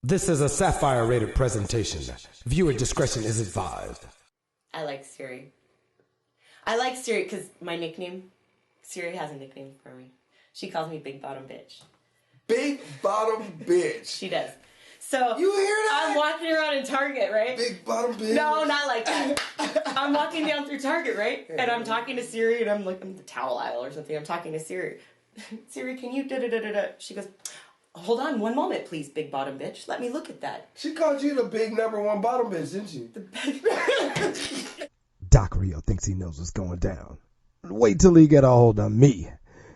This is a Sapphire-rated presentation. Viewer discretion is advised. I like Siri. I like Siri because my nickname, Siri has a nickname for me. She calls me Big Bottom Bitch. Big Bottom Bitch. She does. So you hear that? I'm walking around in Target, right? Big Bottom Bitch. No, not like that. I'm walking down through Target, right? And I'm talking to Siri, and I'm like in the towel aisle or something. I'm talking to Siri. Siri, can you da-da-da-da-da? She goes, hold on one moment, please, Big Bottom Bitch. Let me look at that. She called you the big #1 bottom bitch, didn't she? Doc Reo thinks he knows what's going down. Wait till he get a hold of me.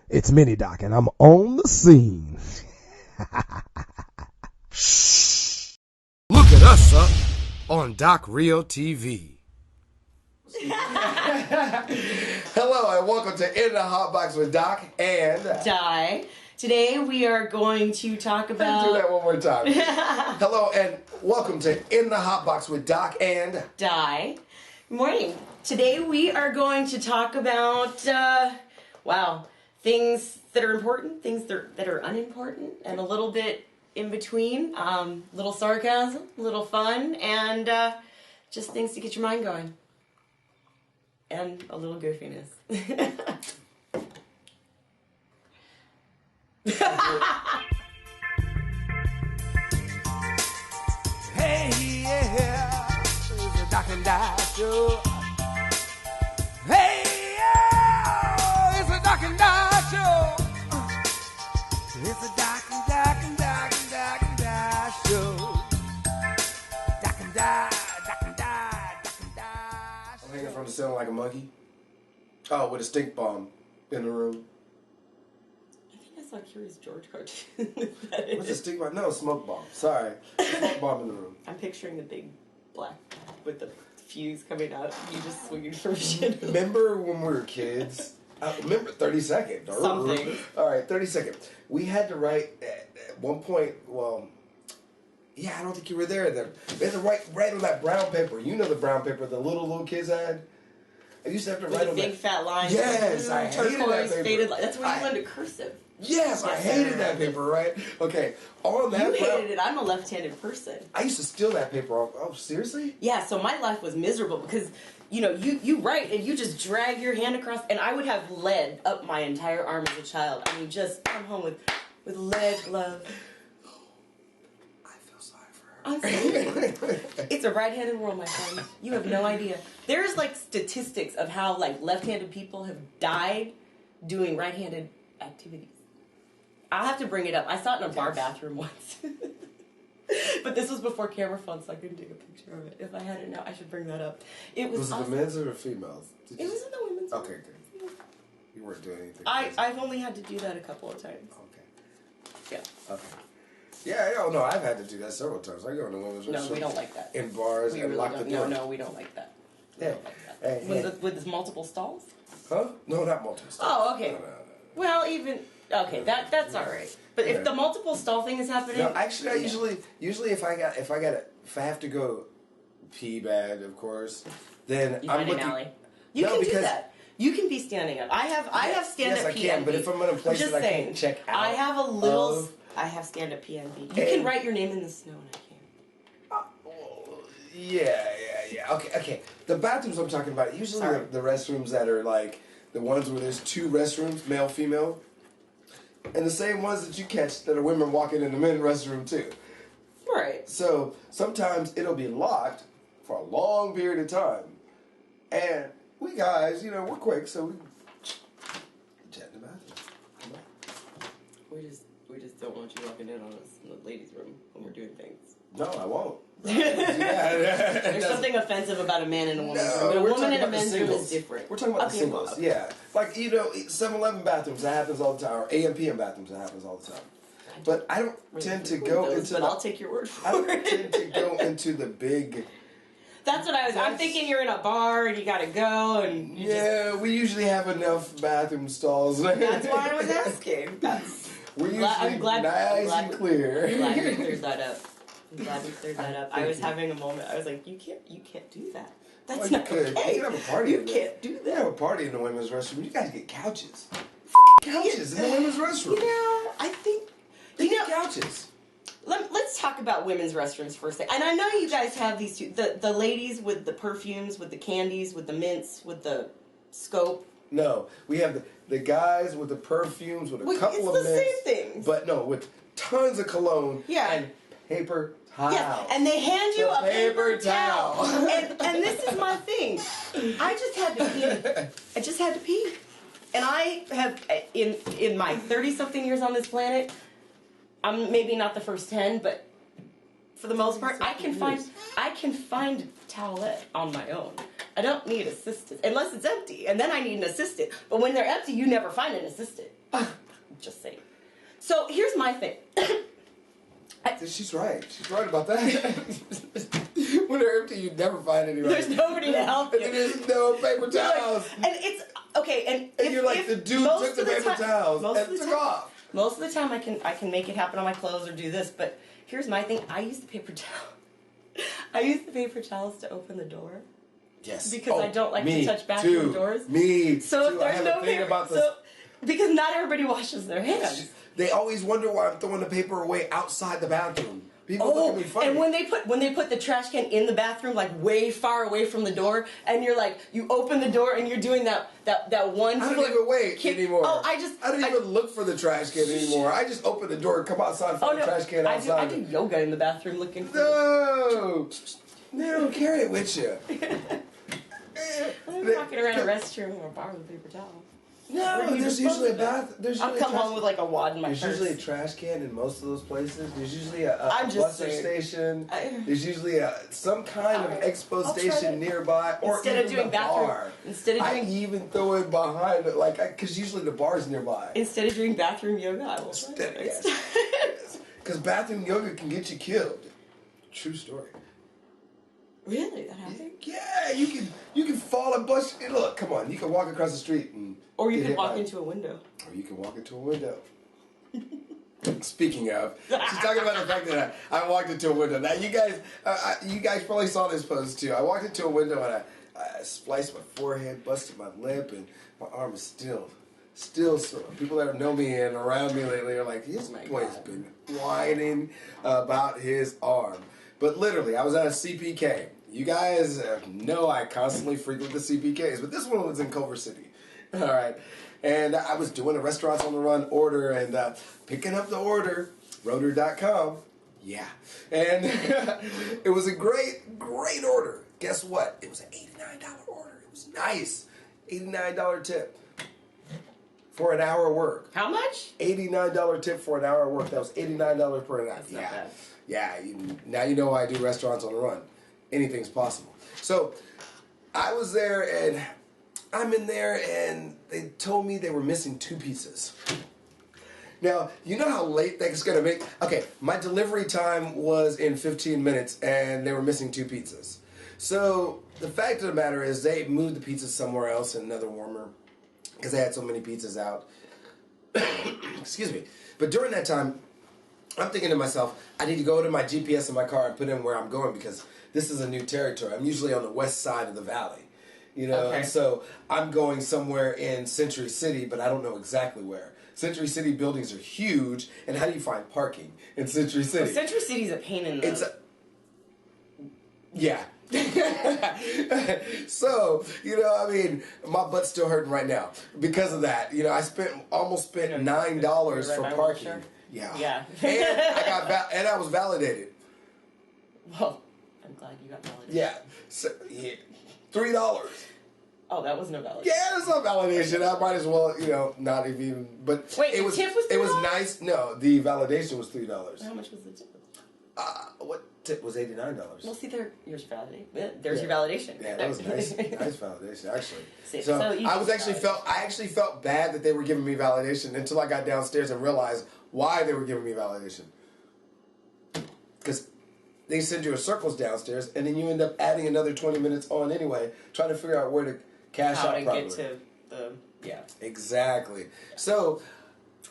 It's Mini Doc, and I'm on the scene. Shh. Look at us up on Doc Reo TV. Hello, and welcome to In the Hot Box with Doc and Di. Today we are going to talk about... Do that one more time. Hello, and welcome to In the Hot Box with Doc and Di. Good morning. Today we are going to talk about, things that are important, things that are unimportant, and a little bit in between. Little sarcasm, little fun, and just things to get your mind going. And a little goofiness. Hey, yeah, it's a Doc and Di show. Hey, yeah, it's a Doc and Di show. It's a Doc and Di show. Doc and Di I'm hanging from the ceiling like a monkey. Oh, with a stink bomb in the room. I think I saw Curious George cartoon. What's a stink bomb? No, smoke bomb. Sorry. Smoke bomb in the room. I'm picturing the big black with the fuse coming out. You just swinging from shit. Remember when we were kids? Remember 30 seconds. Something. All right, 30 seconds. We had to write at one point, I don't think you were there then. We had to write on that brown paper. You know the brown paper the little kids had? I used to have to With write a on big that. fat line. Yes, I hated that turquoise, paper. faded line. That's where you went to cursive. Yes, I hated that paper, right? Okay, on that You brown... hated it. I'm a left-handed person. I used to steal that paper off. Oh, seriously? Yeah, so my life was miserable because, you write and you just drag your hand across, and I would have lead up my entire arm as a child. I mean, just come home with lead glove. I feel sorry for her. I'm sorry. It's a right-handed world, my friend. You have no idea. There's statistics of how left-handed people have died doing right-handed activities. I'll have to bring it up. I saw it in a bar bathroom once. But this was before camera phones, so I couldn't take a picture of it. If I had it now, I should bring that up. Was it awesome. the men's or the females? It was in the women's room. Okay, good. You weren't doing anything. I've only had to do that a couple of times. Okay. Yeah. Okay. Yeah, no, I've had to do that several times. I go in the women's restroom. No, we don't like that. In bars We and really lock don't. the door. No, we don't like that. We Yeah. don't like that. Hey. With the multiple stalls? Huh? No, not multiple. Oh, okay. No. Well, even... Okay, that's all right. But if the multiple stall thing is happening... No, actually, I usually if I have to go pee bad, of course, then You I'm find looking... an alley. You can do that. You can be standing up. I have stand-up Yes, I can, PNB. but if I'm in a place Just that I saying, can't check out I have a little... of- I have stand-up PNB. You can write your name in the snow and I can't. Yeah. Okay. The bathrooms I'm talking about, usually the restrooms that are the ones where there's two restrooms, male, female, and the same ones that you catch that are women walking in the men's restroom too. Right. So sometimes it'll be locked for a long period of time, and we guys, we're quick, so we chat in the bathroom. Come on. We just don't want you walking in on us in the ladies' room when we're doing things. No, I won't. There's something offensive about a man in a woman's room, but a woman in a men's room is different. We're talking about the singles, well, yeah. 7-Eleven bathrooms, that happens all the time, or AM/PM bathrooms, that happens all the time. But I don't tend to go into... But I'll take your word for it. I don't tend to go into the big... That's what I'm thinking. You're in a bar and you gotta go and we usually have enough bathroom stalls. That's why I was asking. We're usually nice and clear. I'm glad you cleared that up. I was having a moment. I was like, you can't do that. That's not okay. You can have a party. You can't do that. You can have a party in the women's restroom. You guys get couches. Couches in the women's restroom. I think... They get couches. Let's talk about women's restrooms for a second. And I know you guys have these two, the ladies with the perfumes, with the candies, with the mints, with the scope. No, we have the guys with the perfumes, with a couple of mints. It's the same thing. But no, with tons of cologne and paper towels. Yeah, and they hand you a paper towel. and this is my thing. I just had to pee. And I have, in my 30-something years on this planet, I'm maybe not the first 10, but for the most part, I can find a towelette on my own. I don't need assistance, unless it's empty, and then I need an assistant. But when they're empty, you never find an assistant. Just saying. So here's my thing. She's right. She's right about that. When they're empty, you never find anyone. There's nobody to help you. There's no paper towels. And it's okay. And you're like, the dude took the paper towels and took off. Most of the time, I can make it happen on my clothes or do this. But here's my thing. I use the paper towel. I use the paper towels to open the door. Yes. Because I don't like to touch bathroom doors. Me So too. if there's no paper, because not everybody washes their hands. They always wonder why I'm throwing the paper away outside the bathroom. People look at me funny. And when they put the trash can in the bathroom, like way far away from the door, and you're like, you open the door and you're doing that 1 I foot. don't even wait anymore. Oh, I don't even look for the trash can anymore. I just open the door and come outside for the trash can outside. I do yoga in the bathroom looking for. No, they don't carry it with you. I'm walking around a restroom or a bar with a paper towel. No, there's usually a bath. I'll come home with like a wad in my purse. There's usually a trash can in most of those places. There's usually a buster station. There's usually some kind of expo station nearby, or instead of doing bathroom bar. I even throw it behind it, because usually the bar's nearby. Instead of doing bathroom yoga, I will. Yes. Because bathroom yoga can get you killed. True story. Really, that happened? Yeah, you can fall and bust. Look, come on, you can walk across the street and. Or you can walk into a window. Or you can walk into a window. Speaking of, she's talking about the fact that I walked into a window. Now you guys probably saw this post too. I walked into a window and I spliced my forehead, busted my lip, and my arm is still sore. People that know me and around me lately are like, this boy's been whining about his arm. But literally, I was at a CPK. You guys know I constantly frequent the CPKs, but this one was in Culver City. All right. And I was doing a Restaurants on the Run order and picking up the order, rotor.com. Yeah. And it was a great order. Guess what? It was an $89 order. It was nice. $89 tip for an hour work. How much? $89 tip for an hour work. That was $89 per hour. That's not bad. Yeah. Now you know why I do Restaurants on the Run. Anything's possible. So I was there and I'm in there and they told me they were missing 2 pizzas. Now, you know how late that's going to make? Okay, my delivery time was in 15 minutes and they were missing 2 pizzas. So the fact of the matter is they moved the pizzas somewhere else in another warmer because they had so many pizzas out. Excuse me. But during that time, I'm thinking to myself, I need to go to my GPS in my car and put in where I'm going because this is a new territory. I'm usually on the west side of the valley. You know, okay. And so I'm going somewhere in Century City, but I don't know exactly where. Century City buildings are huge, and how do you find parking in Century City? Well, Century City's a pain in the... Yeah. So, I mean, my butt's still hurting right now because of that. I almost spent $9 for parking. Yeah. And I was validated. Well, I'm glad you got validated. Yeah. So, $3. Oh, that was no validation. Yeah, that's not validation. I might as well, not even. But wait, the tip was $3? It was nice. No, the validation was $3. How much was the tip? What tip was $89? Well, see, there's validation. There's your validation. Yeah, that was nice. Nice validation, actually. So I actually felt bad that they were giving me validation until I got downstairs and realized why they were giving me validation. Because they send you a circles downstairs, and then you end up adding another 20 minutes on anyway, trying to figure out where to cash out properly. Get to the... Yeah. Exactly. So,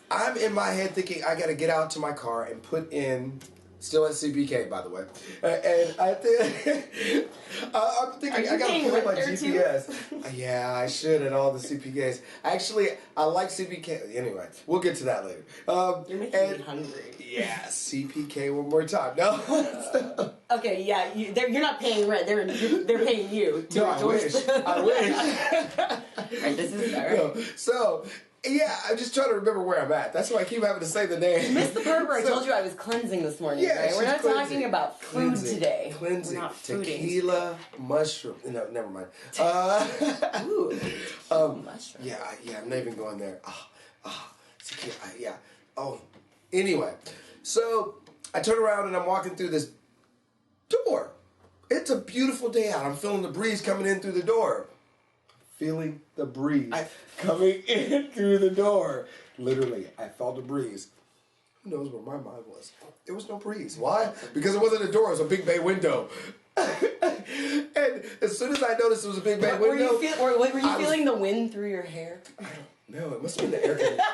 I'm in my head thinking I got to get out to my car and put in Still at CPK, by the way. And I think I'm thinking I gotta put my GPS. Yeah, I should at all the CPKs. Actually, I like CPK. Anyway, we'll get to that later. You're making me hungry. Yeah, CPK one more time. No. Okay, yeah, you're not paying rent. They're paying you. No, I wish. I wish. Right, this is all right. No. So. Yeah, I'm just trying to remember where I'm at. That's why I keep having to say the name. Miss the Perver, I told you I was cleansing this morning, yeah, right? We're not cleansing. talking about food today. Cleansing. We're not fooding. Tequila, mushroom. No, never mind. Ooh, mushroom. Yeah, I'm not even going there. Tequila, yeah. Oh, anyway. So, I turn around and I'm walking through this door. It's a beautiful day out. I'm feeling the breeze coming in through the door. Feeling the breeze coming in through the door. Literally, I felt the breeze. Who knows where my mind was? There was no breeze. Why? Because it wasn't a door, it was a big bay window. And as soon as I noticed it was a big bay window... Were you feeling the wind through your hair? No, it must have been the air conditioning.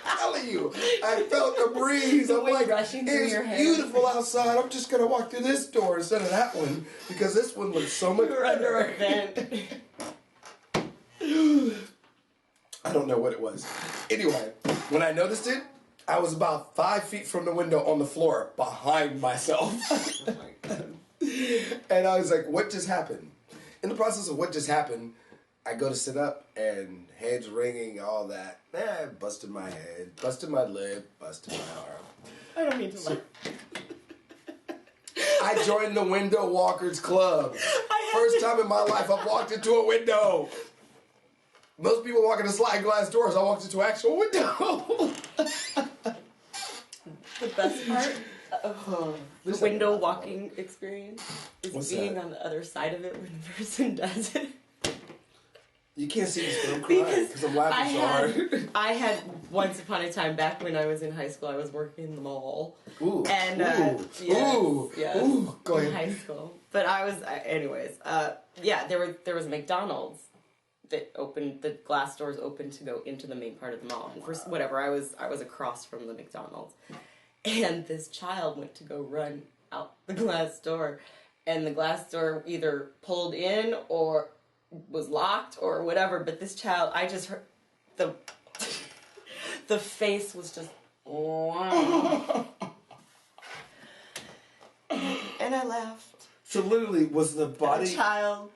I'm telling you, I felt the breeze. I'm like, rushing through your hair. It's beautiful outside. I'm just going to walk through this door instead of that one because this one looks so much better. Under a vent. I don't know what it was. Anyway, when I noticed it, I was about 5 feet from the window on the floor behind myself. Oh my God. And I was like, what just happened? In the process of what just happened, I go to sit up and heads ringing, all that. Busted my head, busted my lip, busted my arm. I don't mean to laugh. I joined the Window Walkers Club. First time in my life I've walked into a window. Most people walk into sliding glass doors. I walked into an actual window. The best part of the window walking experience is being on the other side of it when the person does it. You can't see me, but I'm crying because I'm laughing so hard. I had once upon a time back when I was in high school. I was working in the mall. Ooh, and ooh, go ahead. In high school, but I was, anyways. Yeah, there was McDonald's that opened. The glass doors opened to go into the main part of the mall. And for whatever, I was across from the McDonald's, and this child went to go run out the glass door, and the glass door either pulled in or was locked or whatever, but this child, I just heard the face was just and I laughed. So literally, was the body, the child,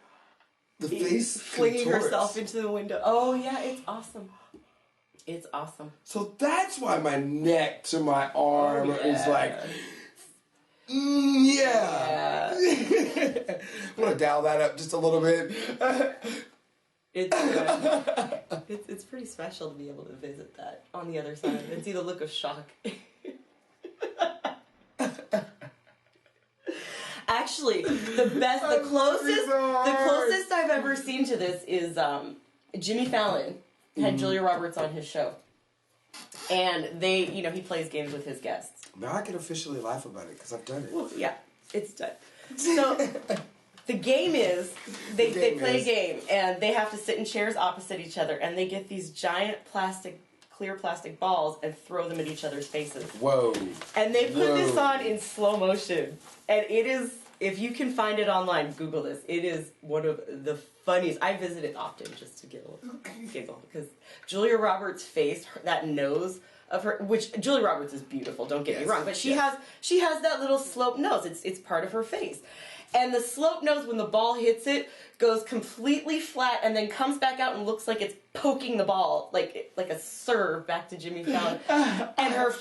the face flinging contorts. herself into the window? Oh yeah, it's awesome. It's awesome. So that's why my neck to my arm is like, yeah. I'm gonna dial that up just a little bit. It's pretty special to be able to visit that on the other side and see the look of shock. Actually, the closest I've ever seen to this is Jimmy Fallon had Julia Roberts on his show, and he plays games with his guests. Now I can officially laugh about it because I've done it. Well, yeah, it's done. So the game is they play a game and they have to sit in chairs opposite each other and they get these giant clear plastic balls and throw them at each other's faces. Whoa. And they put this on in slow motion. And it is, if you can find it online, Google this. It is one of the funniest. I visit it often just to giggle because Julia Roberts' face, that nose of her, which Julia Roberts is beautiful, don't get me wrong, but she has that little sloped nose. It's part of her face. And the sloped nose, when the ball hits it, goes completely flat and then comes back out and looks like it's poking the ball, like a serve back to Jimmy Fallon. And her,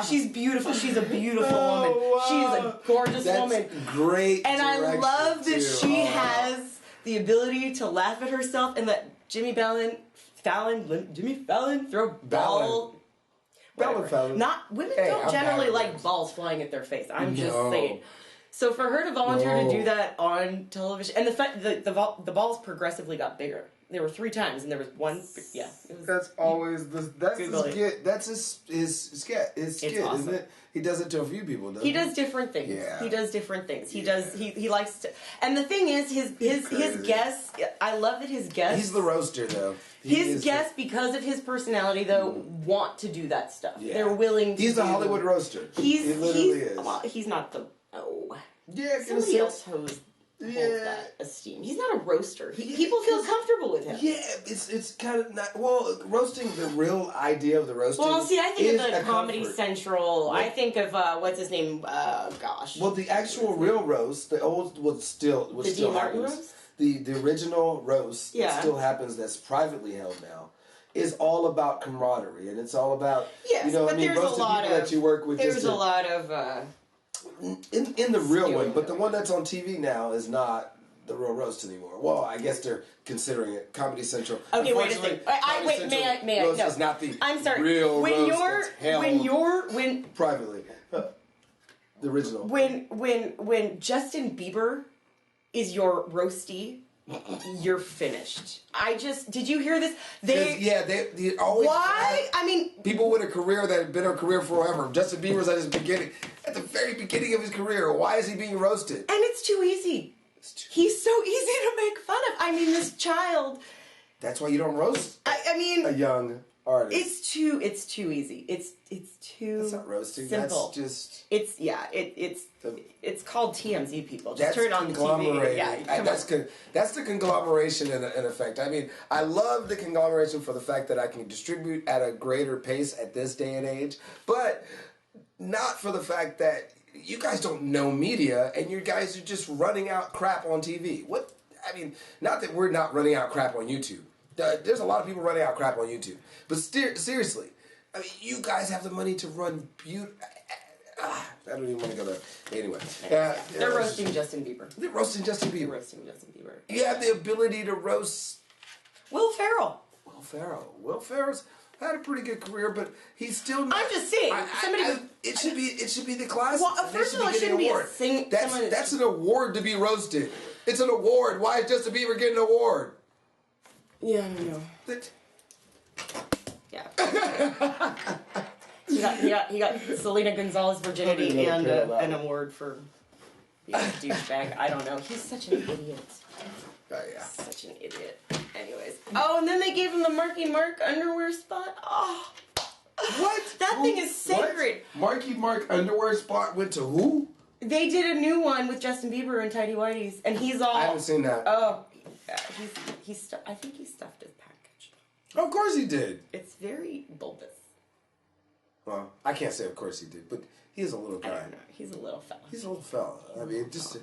she's beautiful. She's a beautiful woman. Wow. She's a gorgeous woman. Great. And I love that she has the ability to laugh at herself and let Jimmy Fallon throw ball. Fallon. Not women don't generally like balls flying at their face. I'm just saying. So for her to volunteer to do that on television, and the fact the balls progressively got bigger. There were 3 times, and there was one. Yeah, that's always his skit, awesome. isn't it? He does it to a few people, doesn't he? He does different things. Yeah. He does different things. He does. He likes to. And the thing is, his guests. I love that his guests. He's the roaster, though. His guests, because of his personality, though, want to do that stuff. Yeah. They're willing to. He's the Hollywood roaster. He literally is. Well, he's not the. Oh. Yeah, Somebody else holds that esteem. He's not a roaster. People feel comfortable with him. Yeah, it's kind of not. Well, roasting, the real idea of the roasting. Well, see, I think is of the a Comedy comfort. Central. I think of what's his name? Gosh. Well, the actual real roast, the old would still The still Dean Martin happens. roast? The original roast Yeah. that still happens. That's privately held now. Is all about camaraderie, and it's all about Yes, but there's a roasting lot people of that you work with. There's just a to- lot of. in the real one, Skewing but the it. one that's on TV now is not the real roast anymore. Well, I guess they're considering it Comedy Central. Okay, wait a Unfortunately, second. Comedy Wait, Central may I? roast No. is not the I'm sorry. real When roast that's held privately. The original. when Justin Bieber is your roastie, you're finished. Did you hear this? They always Why? I mean, people with a career that have been a career forever. Justin Bieber's at the very beginning of his career. Why is he being roasted? and it's too easy. He's so easy to make fun of. I mean, this child. That's why you don't roast I mean, a young artist. it's too easy. It's too. That's not roasting. simple. That's just. It's called TMZ. People just That's turn it on the TV. conglomerated. Yeah, come on. That's the conglomeration in effect. I mean, I love the conglomeration for the fact that I can distribute at a greater pace at this day and age, but not for the fact that you guys don't know media and you guys are just running out crap on TV. What? I mean, not that we're not running out crap on YouTube. There's a lot of people running out crap on YouTube. But seriously, I mean, you guys have the money to run I don't even want to go there. Anyway. They're roasting Justin Bieber. They're roasting Justin They're Bieber. roasting Justin Bieber. You have the ability to roast Will Ferrell. Will Ferrell. Will Ferrell's had a pretty good career, but he's still not. I'm just saying. It should be the classics. Well, and they first should of all, be it getting shouldn't be a award. thing. That's an award to be roasted. It's an award. Why is Justin Bieber getting an award? Yeah, I know. That- Yeah. he got Selena Gonzalez virginity Nobody and cared about an it. award for being a douchebag. I don't know. He's such an idiot. Oh, yeah. Such an idiot. Anyways. Oh, and then they gave him the Marky Mark underwear spot. Oh. What? That thing is sacred. What? Marky Mark underwear spot went to who? They did a new one with Justin Bieber and Tidy Whities, and he's all. I haven't seen that. Oh, yeah, I think he stuffed his package. Of course he did. It's very bulbous. Well, I can't say of course he did, but he is a little I guy. don't know. He's a little fella. He's a little fella. I mean, just.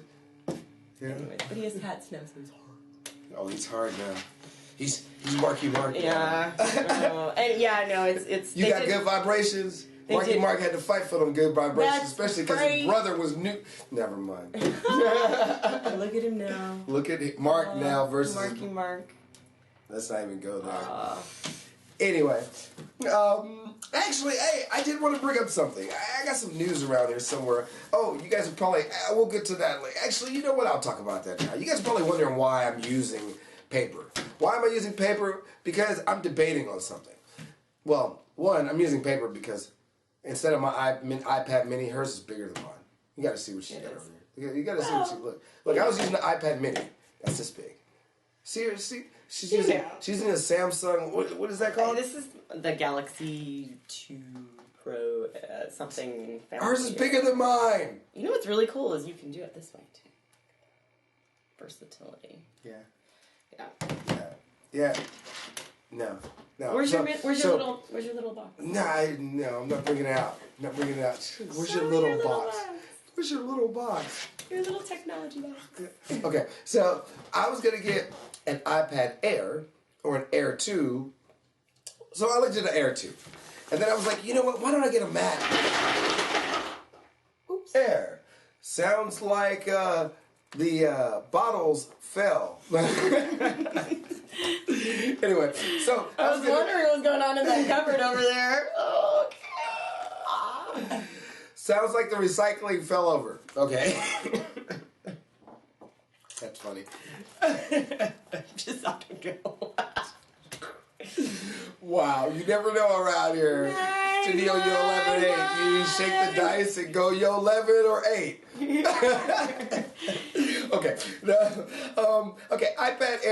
Anyways, but he has cat snow, so he's hard. Oh, he's hard now. He's Marky Mark. Yeah. And yeah, no, it's. You got good vibrations. Marky Mark had to fight for them good vibrations, That's especially because right. his brother was new. Never mind. Look at him now. Look at Mark now versus. Marky Mark. Let's not even go there. Anyway, actually, hey, I did want to bring up something. I got some news around here somewhere. Oh, you guys are probably. We'll get to that later. Actually, you know what? I'll talk about that now. You guys are probably wondering why I'm using paper. Why am I using paper? Because I'm debating on something. Well, one, I'm using paper because instead of my iPad Mini, hers is bigger than mine. You got to see what she got over here. You got to see what she look. I was using the iPad Mini. That's this big. Seriously, she's using a Samsung. What is that called? This is the Galaxy 2 Pro something. Hers is bigger than mine. You know what's really cool is you can do it this way too. Versatility. Yeah. No. Where's your little box? No, I'm not bringing it out. Where's your little box? Where's your little box? Your little technology box. Okay, so I was gonna get an iPad Air or an Air 2. So I looked at the Air 2. And then I was like, you know what, why don't I get a Mac Air? Sounds like the bottles fell. Anyway, so I was wondering what was going on in that cupboard over there. Okay. Sounds like the recycling fell over. Okay. That's funny. Just have to go. Wow, you never know around here. Studio Yoleven 8. You shake the dice and go Yoleven or 8. Okay. Okay, iPad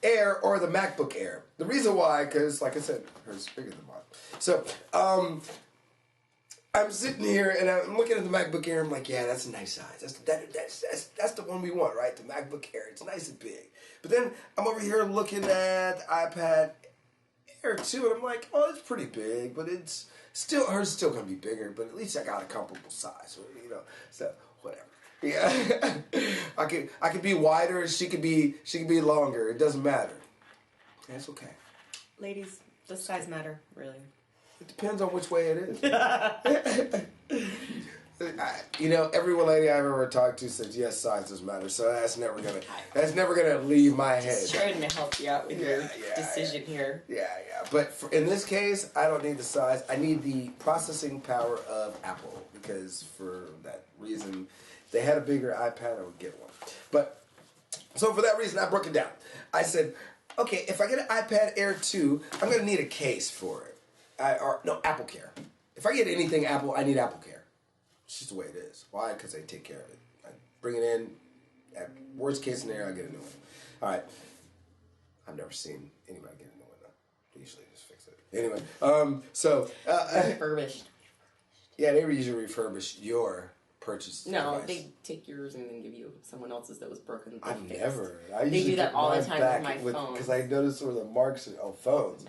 Air or the MacBook Air. The reason why, because like I said, hers bigger than mine. So, I'm sitting here and I'm looking at the MacBook Air. I'm like, yeah, that's a nice size. That's the one we want, right? The MacBook Air. It's nice and big. But then I'm over here looking at the iPad Air 2, and I'm like, oh, it's pretty big, but it's still, hers is still gonna be bigger. But at least I got a comparable size, you know. So whatever. Yeah, I could be wider. She could be longer. It doesn't matter. That's okay. Ladies, does size matter, really? It depends on which way it is. You know, every lady I've ever talked to says yes, size does matter. So that's never gonna leave my head. Just trying to help you out with your decision here. Yeah. But in this case, I don't need the size. I need the processing power of Apple, because for that reason, if they had a bigger iPad, I would get one. But so for that reason, I broke it down. I said, okay, if I get an iPad Air 2, I'm gonna need a case for it. Apple Care. If I get anything Apple, I need Apple Care. It's just the way it is. Why? Because they take care of it. I bring it in. At worst case scenario, I get a new one. All right. I've never seen anybody get a new one, though. They usually just fix it. Anyway, Refurbished. Yeah, they usually refurbish your purchase. No, device. they take yours and then give you someone else's that was broken. I've fixed. never. They do that all the time with my phone. Because I noticed where the marks on phones.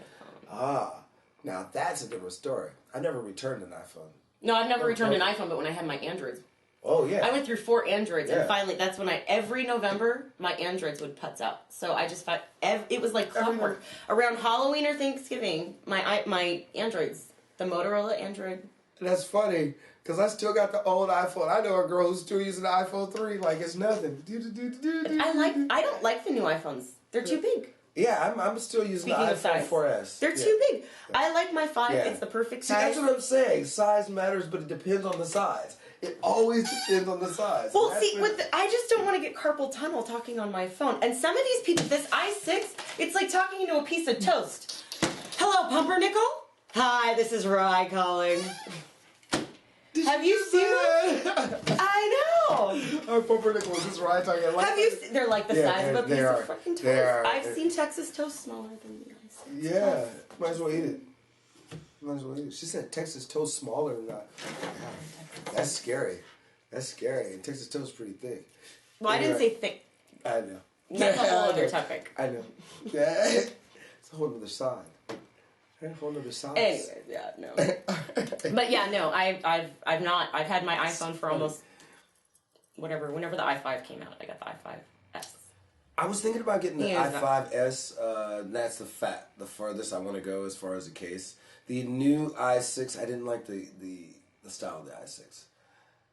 Now that's a different story. I never returned an iPhone. No, I've never returned an iPhone, but when I had my Androids. Oh, yeah. I went through 4 Androids, and finally, that's when every November, my Androids would putz out. So I just found, it was like clockwork. Around Halloween or Thanksgiving, my Androids, the Motorola Android. That's funny, because I still got the old iPhone. I know a girl who's still using the iPhone 3 like it's nothing. I don't like the new iPhones. They're too big. Yeah, I'm still using the iPhone 4S. They're too big. I like my 5. Yeah. It's the perfect size. See, that's what I'm saying. Size matters, but it depends on the size. It always depends on the size. Well, see, I just don't want to get carpal tunnel talking on my phone. And some of these people, this i6, it's like talking into a piece of toast. Hello, Pumpernickel? Hi, this is Rye calling. Have you seen them? I know. Oh, Pumpernickel, this is Rye talking. Have you seen, they're like the size of a piece of freaking toast. I've seen Texas toast smaller than the i6. Yeah, might as well eat it. She said Texas toast smaller than that. That's scary. And Texas toast is pretty thick. Well, I didn't say thick. I know. That's a whole other topic. I know. It's a whole other side. A whole other side. Anyways, yeah, no. But yeah, no, I've had my iPhone for almost whenever the i5 came out. I got the i5S. I was thinking about getting the i5S. That's the farthest I want to go as far as the case. The new i6, I didn't like the style of the i6.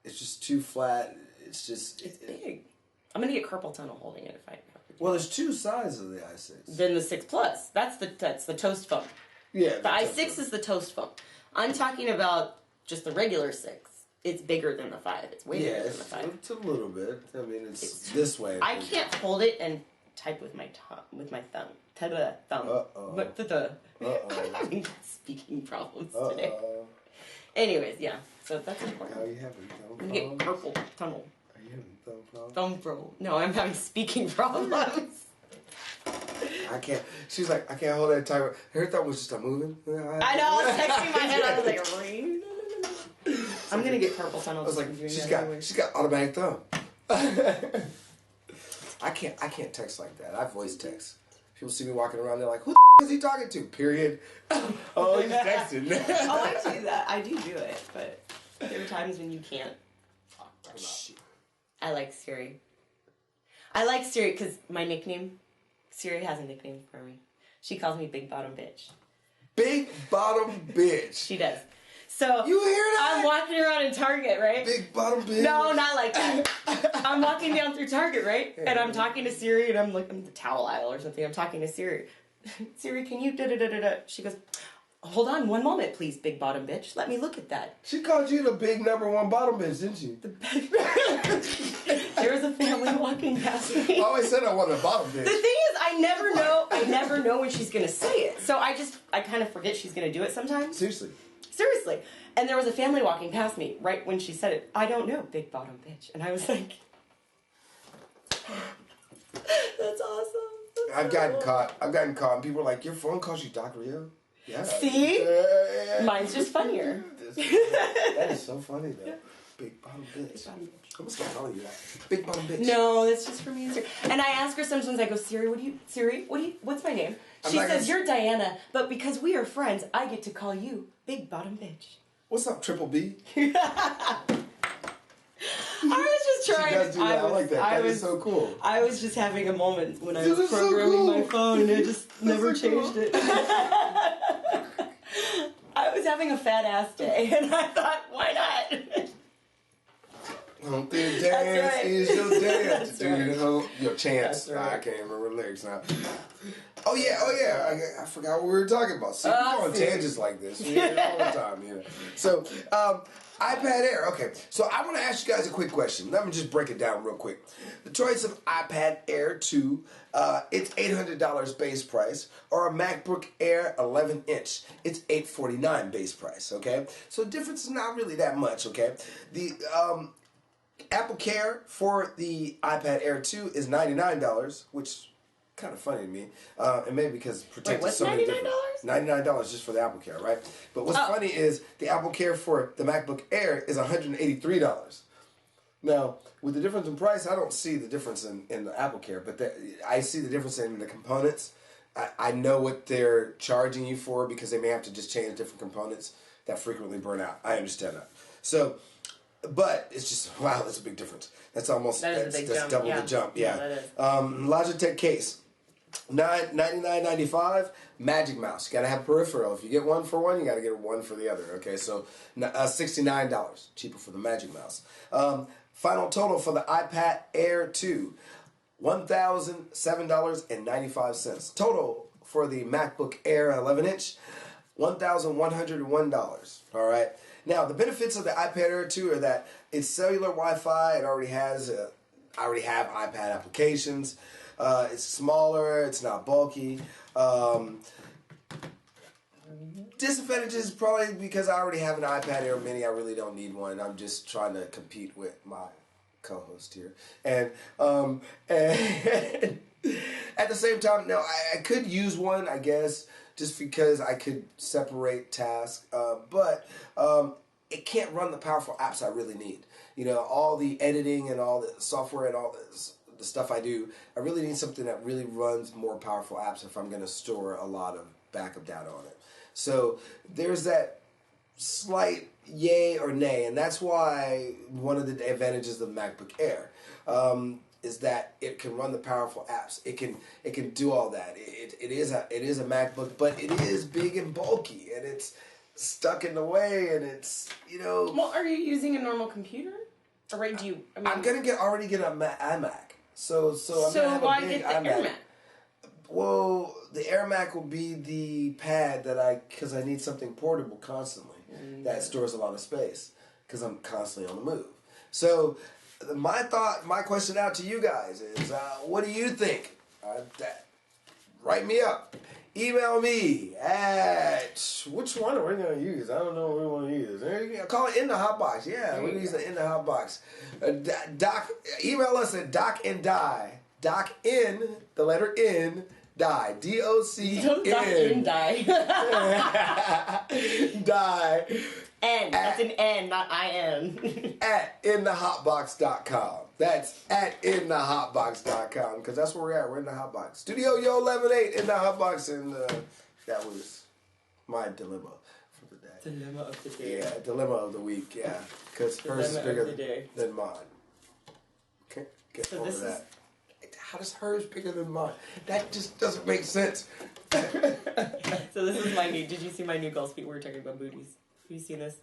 It's just too flat. It's big. I'm gonna get carpal tunnel holding it if I. Well, there's 2 sizes of the i6. Then the 6 Plus. That's the toast phone. Yeah. The i6 is the toast phone. I'm talking about just the regular 6. It's bigger than the 5. It's way bigger than the 5. It's a little bit. I mean, it's this way. I can't hold it and type with my thumb. Thumb. I'm having speaking problems today. Anyways, yeah. So that's important. Are you having thumb I'm getting carpal tunnel. Are you having thumb problems? Thumb pro. No, I'm having speaking problems. I can't. She's like, I can't hold that timer. Her thumb was just moving. I know. I was texting my head. I was like, ring. I'm gonna get carpal tunnel. I was like, she's got automatic thumb. I can't text like that. I voice text. People see me walking around, they're like, who the is he talking to? Period. Oh, he's texting. Oh, I do that. I do it, but there are times when you can't. Oh, shit. I like Siri. I like Siri because my nickname, Siri has a nickname for me. She calls me Big Bottom Bitch. Big Bottom Bitch. She does. So you hear that? I'm walking around in Target, right? Big Bottom Bitch. No, not like that. I'm walking down through Target, right? And I'm talking to Siri, and I'm like in the towel aisle or something. I'm talking to Siri. Siri, can you da-da-da-da-da? She goes, hold on one moment, please, Big Bottom Bitch. Let me look at that. She called you the big #1 bottom bitch, didn't she? There was a family walking past me. I always said I wanted a bottom bitch. The thing is, I I never know when she's gonna say it. So I kind of forget she's gonna do it sometimes. Seriously. And there was a family walking past me right when she said it. I don't know, big bottom bitch. And I was like, that's awesome. I've gotten caught. And people are like, your phone calls you Doc Reo? Yeah. See? Mine's just funnier. That is so funny, though. Yeah. Big bottom bitch. I'm gonna start calling you that. Big bottom bitch. No, that's just for me. And I ask her sometimes, I go, Siri, what's my name? She says, you're Diana, but because we are friends, I get to call you Big Bottom Bitch. What's up, Triple B? I was just trying. She does do that. I like that. That is so cool. I was just having a moment when I was programming my phone, and I just never changed it. I was having a fat ass day, and I thought, why not? Don't think dance is your dance. That's right. Your chance. Right. I can't remember the lyrics now. Oh yeah. I forgot what we were talking about. See, we go on tangents like this all the time, you know. So, iPad Air. Okay, so I want to ask you guys a quick question. Let me just break it down real quick. The choice of iPad Air 2, it's $800 base price, or a MacBook Air 11-inch, it's $849 base price. Okay, so the difference is not really that much. Okay, the Apple Care for the iPad Air 2 is $99, which kind of funny to me, and maybe because protected so many different. $99 just for the Apple Care, right? But what's funny is the Apple Care for the MacBook Air is $183. Now, with the difference in price, I don't see the difference in the Apple Care, but I see the difference in the components. I know what they're charging you for because they may have to just change different components that frequently burn out. I understand that. So, but it's just, wow, that's a big difference. That's almost, that's double the jump. Yeah. That is. Logitech case. $99.95. Magic Mouse. You gotta have peripheral. If you get one for one, you gotta get one for the other. Okay, so $69 cheaper for the Magic Mouse. Final total for the iPad Air 2, $1,007.95. Total for the MacBook Air 11-inch, $1,101. All right. Now the benefits of the iPad Air 2 are that it's cellular Wi-Fi. It already has. I already have iPad applications. It's smaller, it's not bulky. Disadvantages probably because I already have an iPad Air Mini. I really don't need one. I'm just trying to compete with my co-host here. And at the same time, no, I could use one, I guess, just because I could separate tasks. But it can't run the powerful apps I really need. You know, all the editing and all the software and all this. The stuff I do, I really need something that really runs more powerful apps if I'm going to store a lot of backup data on it. So there's that slight yay or nay, and that's why one of the advantages of the MacBook Air is that it can run the powerful apps. It can do all that. It is a MacBook, but it is big and bulky, and it's stuck in the way, and it's, you know. Well, are you using a normal computer, or do you? I mean, I'm gonna already get an iMac. So I'm gonna have why a big get the iMac. Air Mac? Well, the Air Mac will be the pad because I need something portable constantly that stores a lot of space because I'm constantly on the move. So my question out to you guys is, what do you think? Write me up. Email me at, which one are we going to use? I don't know what we want to use. Call it In the Hot Box. Yeah, we're going to use the In the Hot Box. Doc, email us at Doc and Die. Doc in, the letter N, Die. D-O-C-N. Doc in Die. Die. N. That's an N, not I-N. At inthehotbox.com. That's at inthehotbox.com because that's where we're at. We're in the Hotbox. Studio Yoleven 8 in the Hotbox, and that was my dilemma for the day. Dilemma of the day. Yeah, dilemma of the week. Yeah, because hers is bigger than mine. Okay, get over that. How does hers bigger than mine? That just doesn't make sense. So this is my new. Did you see my new goal speak? We were talking about booties. Have you seen this?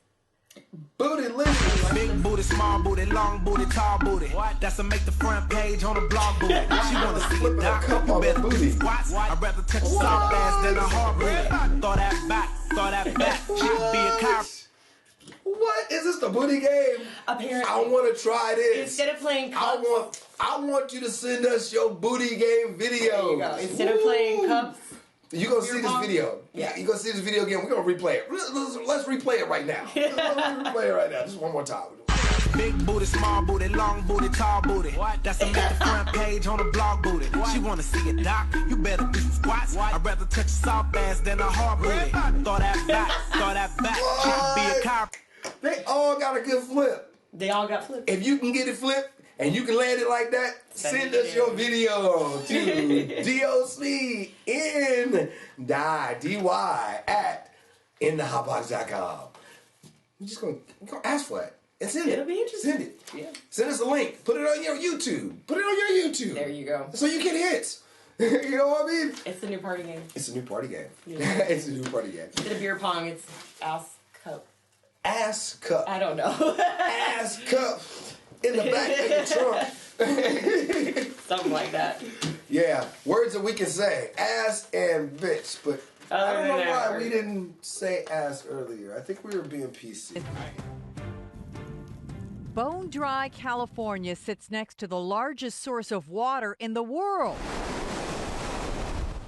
Booty listen. Big booty, small booty, long booty, tall booty. What? That's to make the front page on the blog booty. She wanna see it, Doc. You better do the squats. I'd rather touch a soft ass than a hard booty. Throw that back. She could be a cop. What is is this the booty game? Apparently. I want to try this. Instead of playing cups. I want you to send us your booty game video. There you go. Instead of playing cups. You're going to see this video. Yeah. You're going to see this video again. We're going to replay it. Let's replay it right now. Let's replay it right now. Just one more time. Big booty, small booty, long booty, tall booty. That's a make the front page on the blog booty. She wanna see it, Doc. You better do some squats. I'd rather touch a soft ass than a hard booty. Throw that back. She could be a cop. They all got a good flip. They all got flipped. If you can get it flipped and you can land it like that, send us your video to DOCNDY at inthehotbox.com. You're just gonna ask for it. And send it. It'll be interesting. Send it. Yeah. Send us a link. Put it on your YouTube. There you go. So you get hits. You know what I mean? It's the new party game. It's a new party game. Yeah. It's a new party game. Instead of beer pong, it's ass cup. Ass cup. I don't know. Ass cup in the back of the trunk. Something like that. Yeah, words that we can say. Ass and bitch. But I don't know why we didn't say ass earlier. I think we were being PC. Bone Dry, California sits next to the largest source of water in the world,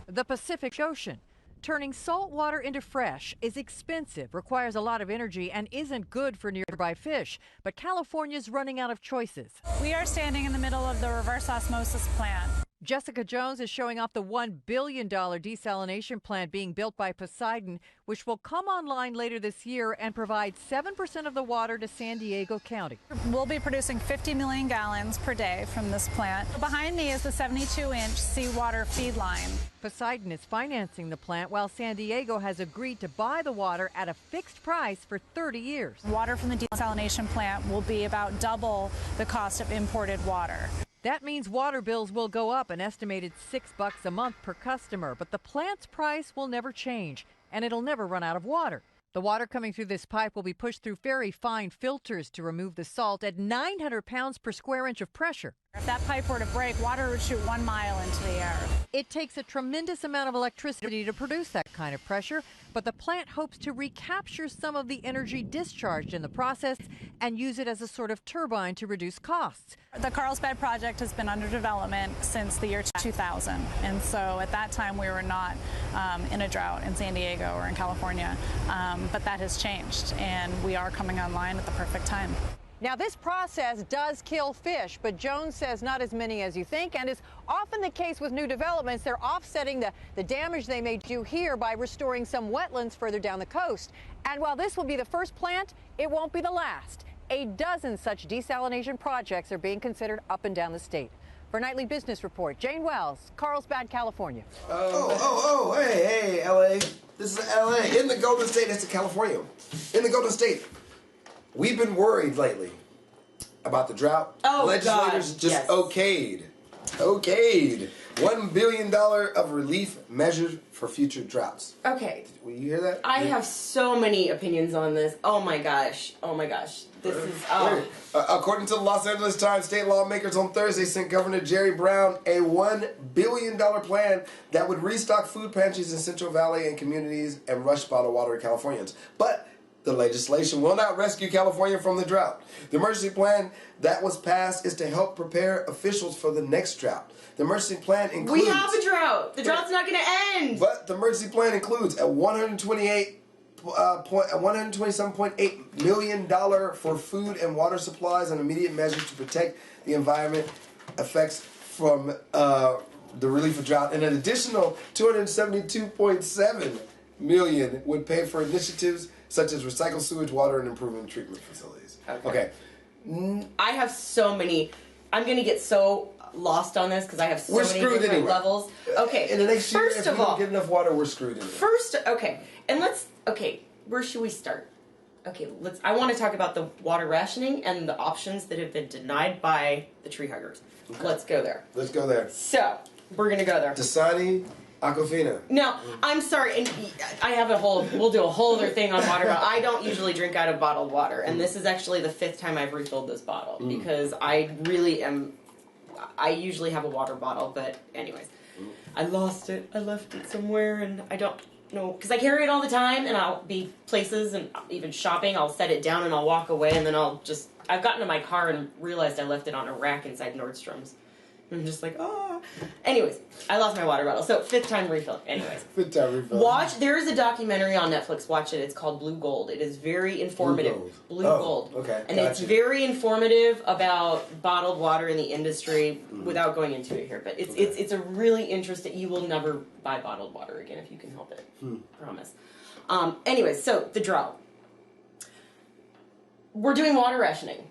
the Pacific Ocean. Turning salt water into fresh is expensive, requires a lot of energy, and isn't good for nearby fish. But California's running out of choices. We are standing in the middle of the reverse osmosis plant. Jessica Jones is showing off the $1 billion desalination plant being built by Poseidon, which will come online later this year and provide 7% of the water to San Diego County. We'll be producing 50 million gallons per day from this plant. Behind me is the 72-inch seawater feed line. Poseidon is financing the plant while San Diego has agreed to buy the water at a fixed price for 30 years. Water from the desalination plant will be about double the cost of imported water. That means water bills will go up an estimated $6 a month per customer, but the plant's price will never change, and it'll never run out of water. The water coming through this pipe will be pushed through very fine filters to remove the salt at 900 pounds per square inch of pressure. If that pipe were to break, water would shoot 1 mile into the air. It takes a tremendous amount of electricity to produce that kind of pressure, but the plant hopes to recapture some of the energy discharged in the process and use it as a sort of turbine to reduce costs. The Carlsbad project has been under development since the year 2000, and so at that time we were not in a drought in San Diego or in California, but that has changed, and we are coming online at the perfect time. Now, this process does kill fish, but Jones says not as many as you think, and is often the case with new developments. They're offsetting the damage they may do here by restoring some wetlands further down the coast. And while this will be the first plant, it won't be the last. A dozen such desalination projects are being considered up and down the state. For Nightly Business Report, Jane Wells, Carlsbad, California. Hey, L.A. This is L.A. In the Golden State, it's California. In the Golden State. We've been worried lately about the drought. Oh, legislators God. just Yes. okayed $1 billion of relief measures for future droughts. Okay. Will you hear that? I have so many opinions on this. Oh my gosh. This is According to the Los Angeles Times, state lawmakers on Thursday sent Governor Jerry Brown a $1 billion plan that would restock food pantries in Central Valley and communities and rush bottled water to Californians. But the legislation will not rescue California from the drought. The emergency plan that was passed is to help prepare officials for the next drought. The emergency plan includes... We have a drought. The drought's not going to end. But the emergency plan includes a $127.8 million for food and water supplies and immediate measures to protect the environment effects from the relief of drought. And an additional $272.7 million would pay for initiatives such as recycled sewage, water, and improvement treatment facilities. Okay. I have so many. I'm going to get so lost on this because I have so many different levels. Okay. In the next year, first if of we all, don't get enough water, we're screwed anyway. Where should we start? Okay, I want to talk about the water rationing and the options that have been denied by the tree huggers. Okay. Let's go there. Let's go there. So, we're going to go there. Dasani, Aquafina. No, I'm sorry, and we'll do a whole other thing on water. I don't usually drink out of bottled water, and this is actually the 5th time I've refilled this bottle because I usually have a water bottle, but anyways. I lost it. I left it somewhere, and know, because I carry it all the time, and I'll be places and even shopping. I'll set it down and I'll walk away, and then I've gotten to my car and realized I left it on a rack inside Nordstrom's. I'm just like, oh. Anyways, I lost my water bottle. So 5th time refill. Anyways. 5th time refill. There is a documentary on Netflix. Watch it. It's called Blue Gold. It is very informative. Blue Gold. Okay. And it's very informative about bottled water in the industry without going into it here. But it's a really interesting, you will never buy bottled water again if you can help it. Promise. Anyways, so the drought. We're doing water rationing.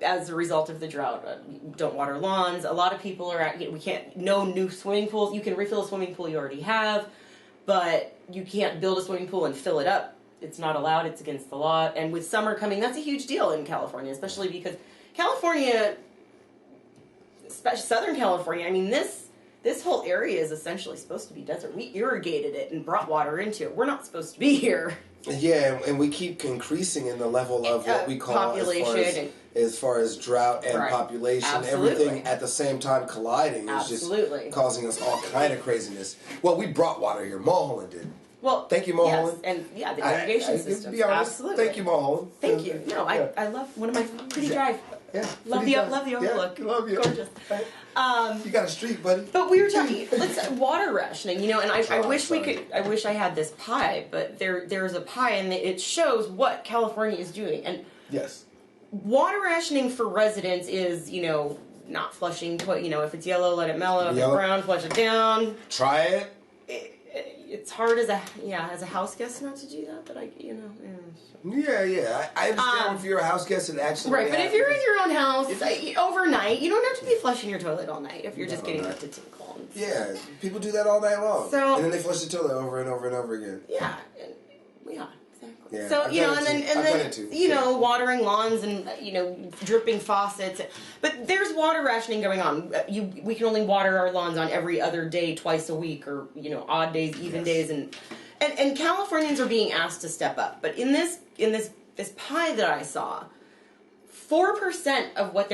As a result of the drought. Don't water lawns. A lot of people are no new swimming pools. You can refill a swimming pool you already have, but you can't build a swimming pool and fill it up. It's not allowed. It's against the law. And with summer coming, that's a huge deal in California, especially because California, especially Southern California, I mean, this whole area is essentially supposed to be desert. We irrigated it and brought water into it. We're not supposed to be here. Yeah, and we keep increasing in the level of what we call population as far as drought and population. Absolutely. Everything at the same time colliding is just causing us all kind of craziness. Well, we brought water here. Mulholland did. Well, thank you, Mulholland. Yes, and the irrigation system. To be honest, absolutely. Thank you, Mulholland. Thank you. No, I love one of my pretty drive. Yeah, love the overlook. Yeah, love you. Gorgeous. You got a streak, buddy. But we were talking water rationing, and I wish I wish I had this pie, but there's a pie and it shows what California is doing. And yes, water rationing for residents is, not flushing, if it's yellow, let it mellow. If it's brown, flush it down. Try it. It's hard as a house guest not to do that, but Yeah. I understand if you're a house guest and actually right. But if you're in your own house overnight, you don't have to be flushing your toilet all night if you're just getting it to tinkle. Yeah, people do that all night long. So, and then they flush the toilet over and over and over again. Yeah, exactly. Yeah, so and then watering lawns and dripping faucets. But there's water rationing going on. We can only water our lawns on every other day, twice a week, or odd days, even days, and Californians are being asked to step up. But in this pie that I saw, 4% of what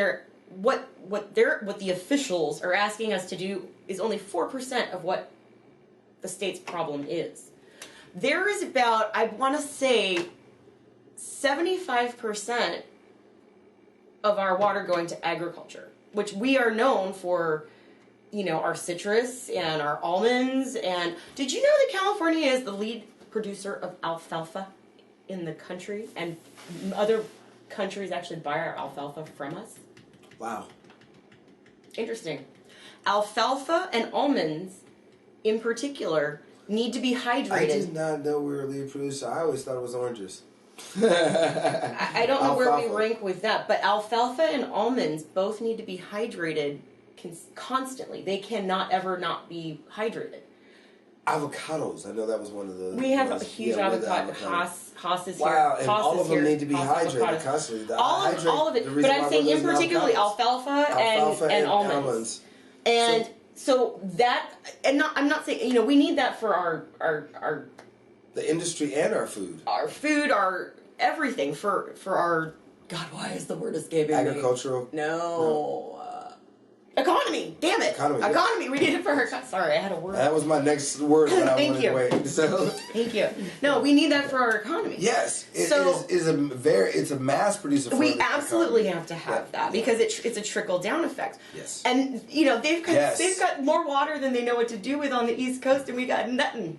the officials are asking us to do is only 4% of what the state's problem is. There is about, I want to say, 75% of our water going to agriculture, which we are known for, our citrus and our almonds. And did you know that California is the lead producer of alfalfa in the country, and other countries actually buy our alfalfa from us? Wow. Interesting. Alfalfa and almonds, in particular, need to be hydrated. I did not know we were a lead producer. I always thought it was oranges. I don't know where we rank with that, but alfalfa and almonds both need to be hydrated constantly. They cannot ever not be hydrated. Avocados. I know that was one of the... We have a huge avocado. Haas is here. Wow, and all of them need to be Haas hydrated avocados. constantly. All of it. But I'm saying in particularly alfalfa and almonds. And so that, I'm not saying, we need that for our the industry and our food. Our food, our everything, for our, God, why is the word escaping me? Agricultural? No. Economy. Damn it. Economy. We need it for our economy. Sorry, I had a word. That was my next word that I wanted to wait. So. Thank you. No, we need that for our economy. Yes. It's a mass producer for we absolutely have to have that because it's a trickle down effect. Yes. And they've got more water than they know what to do with on the East Coast, and we got nothing.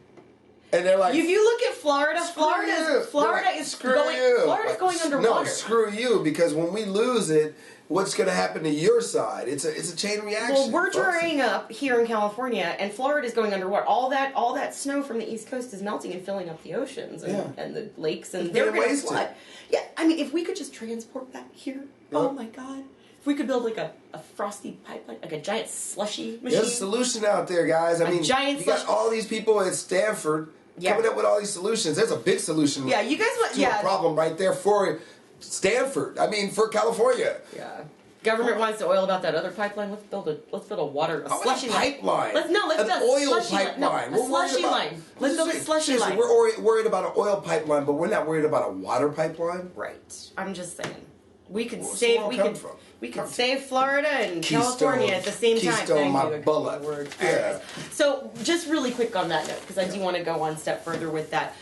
And they're like, if you look at Florida, Florida is going underwater. No, screw you, because when we lose it, what's going to happen to your side? It's a chain reaction. Well, we're drying up here in California, and Florida is going underwater. All that snow from the East Coast is melting and filling up the oceans and the lakes, and they're going to flood. Yeah, I mean, if we could just transport that here, oh my God. If we could build like a frosty pipeline, like a giant slushy machine. There's a solution out there, guys. I mean, you got all these people at Stanford coming up with all these solutions. There's a big solution. Yeah, you guys want a problem right there for Stanford. I mean, for California. Yeah. Government wants to oil about that other pipeline. Let's build a slushy pipeline. Let's build an oil pipeline. A slushy line. Let's build a slushy line. We're worried about an oil pipeline, but we're not worried about a water pipeline. Right. I'm just saying. We could Where's save. the We come could. from? We could save Florida and California at the same time. Keystone, Thank my you. bullet. Word. Yeah. So, just really quick on that note, because I do want to go one step further with that,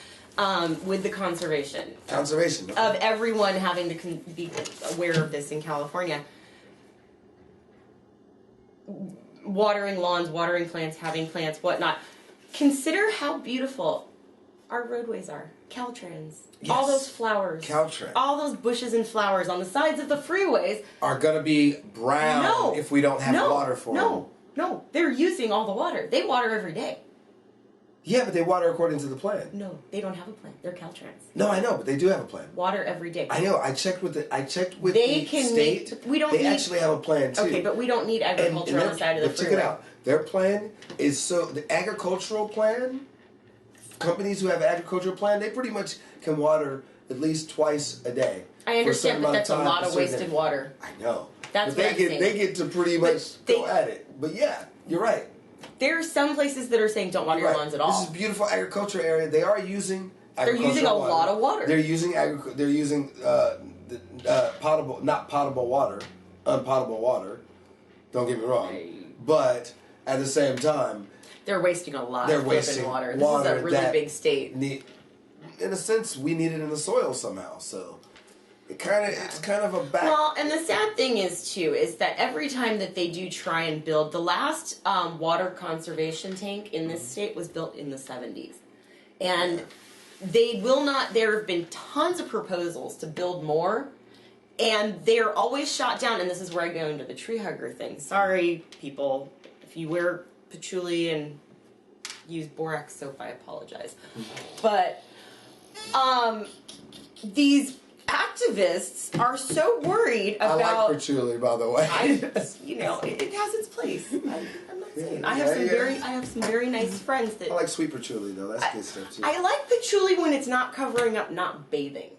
with the conservation of everyone having to be aware of this in California. Watering lawns, watering plants, having plants, whatnot. Consider how beautiful our roadways are. Caltrans. Yes. All those flowers. Caltrans. All those bushes and flowers on the sides of the freeways are going to be brown if we don't have water for them. No. They're using all the water. They water every day. Yeah, but they water according to the plan. No, they don't have a plan. They're Caltrans. No, I know, but they do have a plan. Water every day. I know. I checked with the state. They actually have a plan too. Okay, but we don't need agriculture on the side of the freeway. Check it out. Their plan is the agricultural plan. Companies who have an agricultural plan, they pretty much can water at least twice a day. I understand, but that's a lot of wasted water. I know. That's but what I'm saying. They get to pretty much go at it. But yeah, you're right. There are some places that are saying don't water your lawns at all. This is a beautiful agriculture area. They are using They're using a lot of water. They're using potable, not potable water, unpotable water. Don't get me wrong. But at the same time, they're wasting a lot of flipping water. This is a really big state. In a sense, we need it in the soil somehow. So it's kind of a back. Well, and the sad thing is that every time that they do try and build, the last water conservation tank in this state was built in the 70s, and they will not. There have been tons of proposals to build more, and they're always shot down. And this is where I go into the tree hugger thing. Sorry, people, if you wear patchouli and use borax soap, I apologize, but these activists are so worried about. I like patchouli, by the way. It has its place. I'm not saying. I have some very nice friends that. I like sweet patchouli though. That's good stuff too. I like patchouli when it's not covering up, not bathing.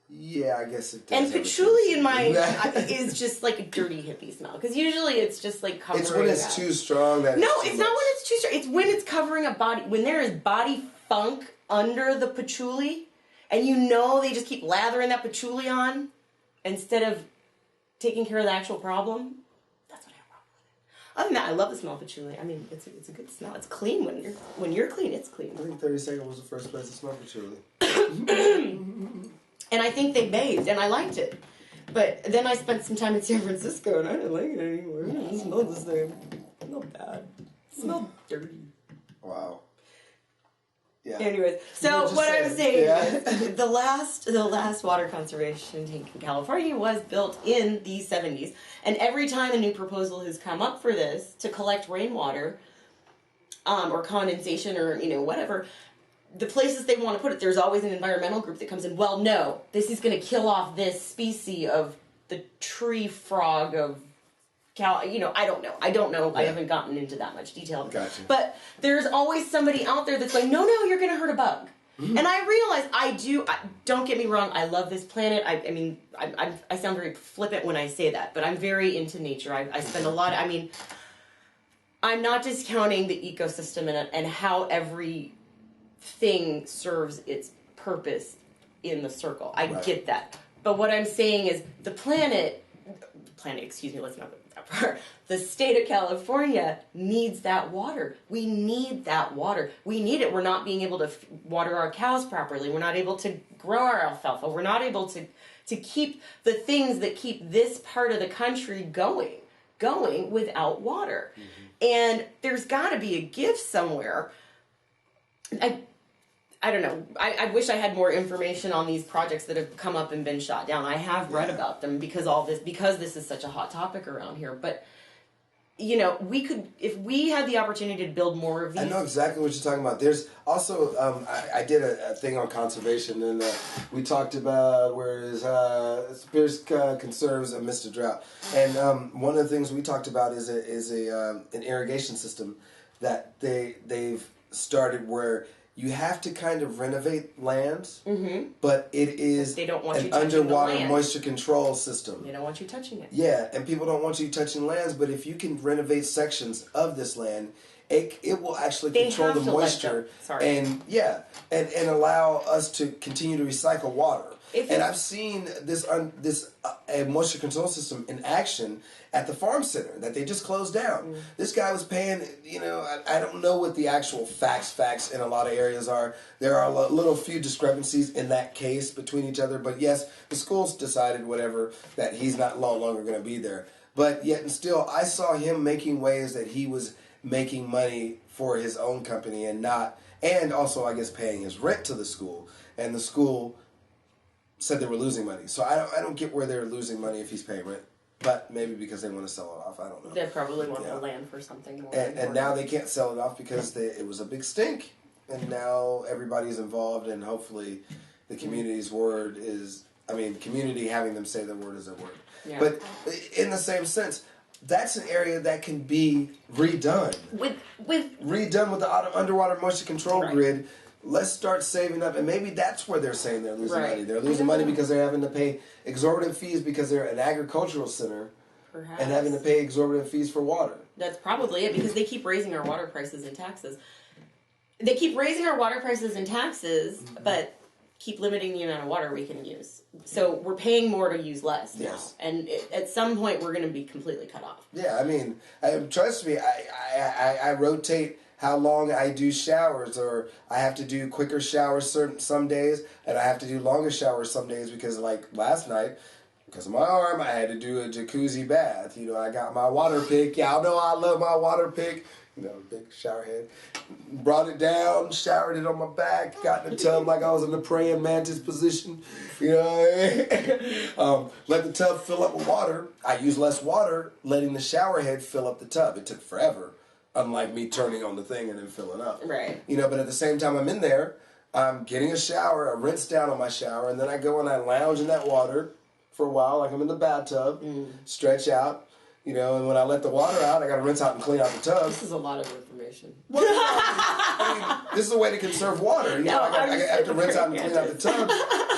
Yeah, I guess it does. And patchouli in my is just like a dirty hippie smell, because usually it's just like covering. It's when it's too strong. It's not when it's too strong. It's when it's covering up body. When there is body funk under the patchouli. And they just keep lathering that patchouli on instead of taking care of the actual problem. That's what I have a problem with it. Other than that, I love the smell of patchouli. I mean, it's a good smell. It's clean when you're clean. It's clean. I think 30 Seconds was the first place to smell patchouli. And I think they bathed, and I liked it. But then I spent some time in San Francisco, and I didn't like it anymore. It didn't smell the same. It smelled bad. It smelled dirty. Wow. Yeah. Anyways, so what I'm saying is the last water conservation tank in California was built in the 70s, and every time a new proposal has come up for this to collect rainwater, or condensation, or whatever, the places they want to put it, there's always an environmental group that comes in. Well, no, this is going to kill off this species of the tree frog of. I don't know. Yeah. I haven't gotten into that much detail. Gotcha. But there's always somebody out there that's like, no, you're going to hurt a bug. Mm-hmm. And I realize don't get me wrong, I love this planet. I sound very flippant when I say that, but I'm very into nature. I spend a lot, I'm not discounting the ecosystem and how everything serves its purpose in the circle. I get that. But what I'm saying is the planet, excuse me, let's not go that far. The state of California needs that water. We need that water. We need it. We're not being able to water our cows properly. We're not able to grow our alfalfa. We're not able to keep the things that keep this part of the country going without water. Mm-hmm. And there's got to be a gift somewhere. I don't know. I wish I had more information on these projects that have come up and been shot down. I have read about them because this is such a hot topic around here. But we could, if we had the opportunity to build more of these. I know exactly what you're talking about. There's also I did a thing on conservation, and we talked about Spears conserves amidst a drought, and one of the things we talked about is an irrigation system that they've started where. You have to kind of renovate lands, but it is they don't want an you touching underwater the land. moisture control system. They don't want you touching it. Yeah, and people don't want you touching lands, but if you can renovate sections of this land it will actually They control have the to let moisture go. Sorry. and allow us to continue to recycle water. If And you- I've seen this moisture control system in action at the farm center that they just closed down. This guy was paying, I don't know what the actual facts in a lot of areas are. There are a little few discrepancies in that case between each other. But yes, the school's decided whatever, that he's not no longer going to be there. But yet and still, I saw him making ways that he was making money for his own company and also, I guess, paying his rent to the school. And the school said they were losing money. So I don't get where they're losing money if he's paying rent. But maybe because they want to sell it off. I don't know. They probably want the land for something more. And now they can't sell it off because it was a big stink. And now everybody's involved, and hopefully the community's word is, community having them say the word is their word. Yeah. But in the same sense, that's an area that can be redone. Redone with the underwater moisture control grid. Let's start saving up, and maybe that's where they're saying they're losing money. They're losing money because they're having to pay exorbitant fees because they're an agricultural center. Perhaps. And having to pay exorbitant fees for water. That's probably it, because they keep raising our water prices and taxes. They keep raising our water prices and taxes, but keep limiting the amount of water we can use. So we're paying more to use less now. Yes. And at some point, we're going to be completely cut off. Yeah, trust me, I rotate how long I do showers, or I have to do quicker showers some days, and I have to do longer showers some days because, like last night, because of my arm, I had to do a jacuzzi bath. I got my water pick. Y'all know I love my water pick. Big shower head. Brought it down, showered it on my back, got in the tub like I was in the praying mantis position. Let the tub fill up with water. I use less water, letting the shower head fill up the tub. It took forever. Unlike me turning on the thing and then filling up. Right. But at the same time I'm in there, I'm getting a shower, I rinse down on my shower, and then I go and I lounge in that water for a while, like I'm in the bathtub, stretch out, and when I let the water out, I got to rinse out and clean out the tub. This is a lot of information. This is a way to conserve water. I have to rinse out and clean out the tub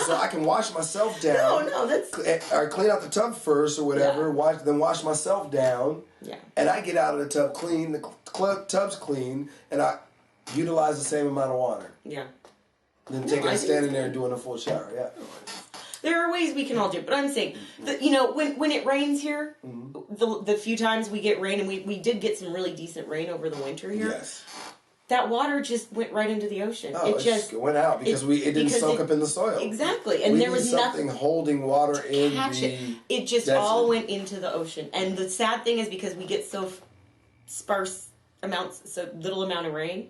so I can wash myself down. No, that's... Or clean out the tub first or whatever, then wash myself down. Yeah. And I get out of the tub clean, the tub's clean, and I utilize the same amount of water. Yeah. And then standing there and doing a full shower, yeah. There are ways we can all do it, but I'm saying, when it rains here, the few times we get rain, and we did get some really decent rain over the winter here, yes. That water just went right into the ocean. Oh, it just went out because it didn't soak up in the soil. Exactly, and there was something holding water in the It just desert. all went into the ocean. And the sad thing is, because we get so little amount of rain,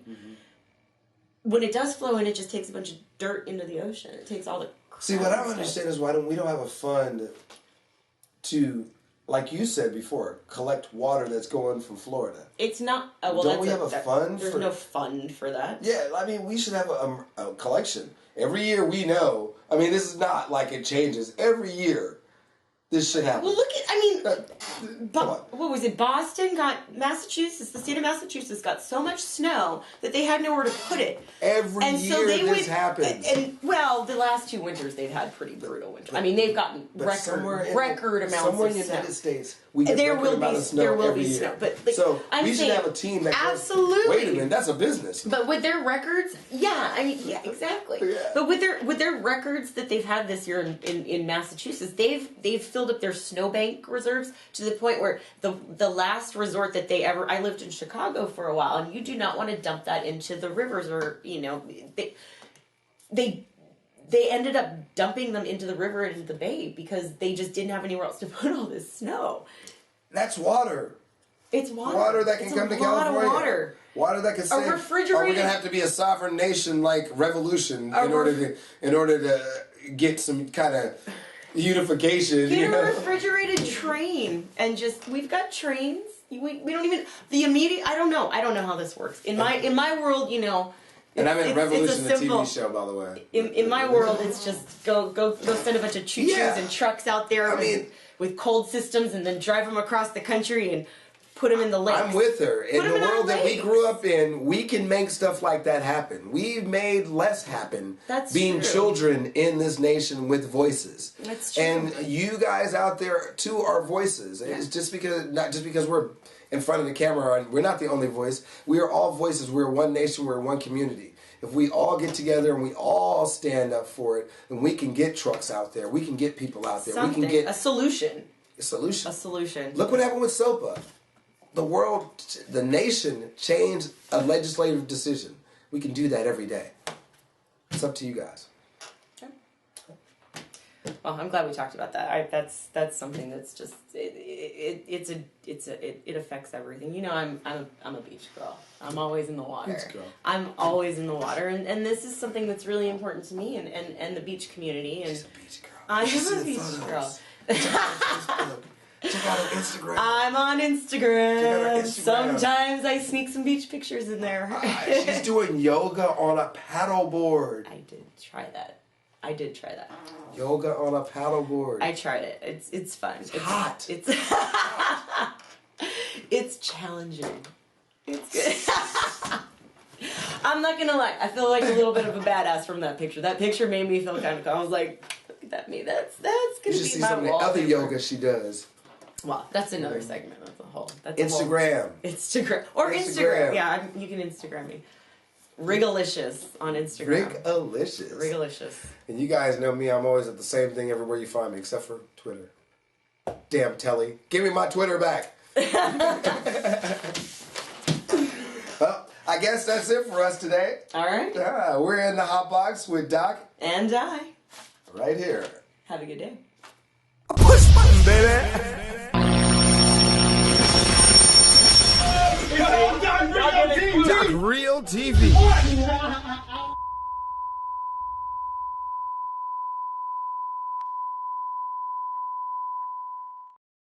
when it does flow in, it just takes a bunch of dirt into the ocean. It takes all the crap. See, what I don't understand is why we don't have a fund to, like you said before, collect water that's going from Florida. It's not. Don't we have a fund? There's no fund for that. Yeah, we should have a collection. Every year we know. This is not like it changes. Every year this should happen. Well, look at, what was it? Massachusetts, the state of Massachusetts got so much snow that they had nowhere to put it. Every year this happens. And the last 2 winters they've had pretty brutal winters. They've gotten record amounts of snow. Somewhere in the United States, we get record amount of snow there will every be year. snow. But so I'm we saying, should have a team that goes, absolutely. wait a minute, that's a business. But with their records, exactly. Yeah. But with their records that they've had this year in Massachusetts, they've filled up their snowbank reserves to the point where the last resort that I lived in Chicago for a while, and you do not want to dump that into the rivers, or they ended up dumping them into the river and into the bay because they just didn't have anywhere else to put all this snow. That's water. It's water. Water that can come to California. Water. Water that can say, refrigerated. we're going to have to be a sovereign nation like revolution in order to get some kind of unification. Get a refrigerated train and we've got trains. We don't even I don't know how this works. In my world, And I meant Revolution, it's the TV show, by the way. In my world, it's just go send a bunch of choo-choos and trucks out there with cold systems, and then drive them across the country and put them in the lakes. I'm with her. In Put 'em the in our world that we lakes. grew up in, we can make stuff like that happen. We've made less happen That's being true. children in this nation with voices. That's true. And you guys out there too are voices. It's just because not just because we're in front of the camera and we're not the only voice. We are all voices. We're one nation, we're one community. If we all get together and we all stand up for it, then we can get trucks out there. We can get people out there. Something. We can get a solution. a solution. A solution. Look what happened with SOPA. The world, the nation changed a legislative decision. We can do that every day. It's up to you guys. Well, I'm glad we talked about that. That's something that's just it affects everything. You know, I'm a beach girl. I'm always in the water. Beach girl. I'm always in the water, and this is something that's really important to me and the beach community. And She's a beach girl. I'm She's a in beach photos. girl. Check out her Instagram. I'm on Check out Instagram. her Instagram. Sometimes I sneak some beach pictures in there. She's doing yoga on a paddleboard. I did try that. Yoga on a paddleboard. I tried it. It's fun. It's hot. It's it's challenging. It's good. I'm not gonna lie. I feel like a little bit of a badass from that picture. That picture made me feel kind of cool. I was like, look at that me. That's You gonna should be see my some of the wallpaper. other yoga she does. Well, that's another segment of the whole. That's a Instagram. whole, Instagram or Instagram. Yeah, you can Instagram me. Rigalicious on Instagram. Rigalicious. Rigalicious. And you guys know me, I'm always at the same thing everywhere you find me, except for Twitter. Damn Telly. Give me my Twitter back. Well, I guess that's it for us today. All right. We're in the hot box with Doc. And I. Right here. Have a good day. Push button, baby. Doc Reo TV. Doc Reo TV.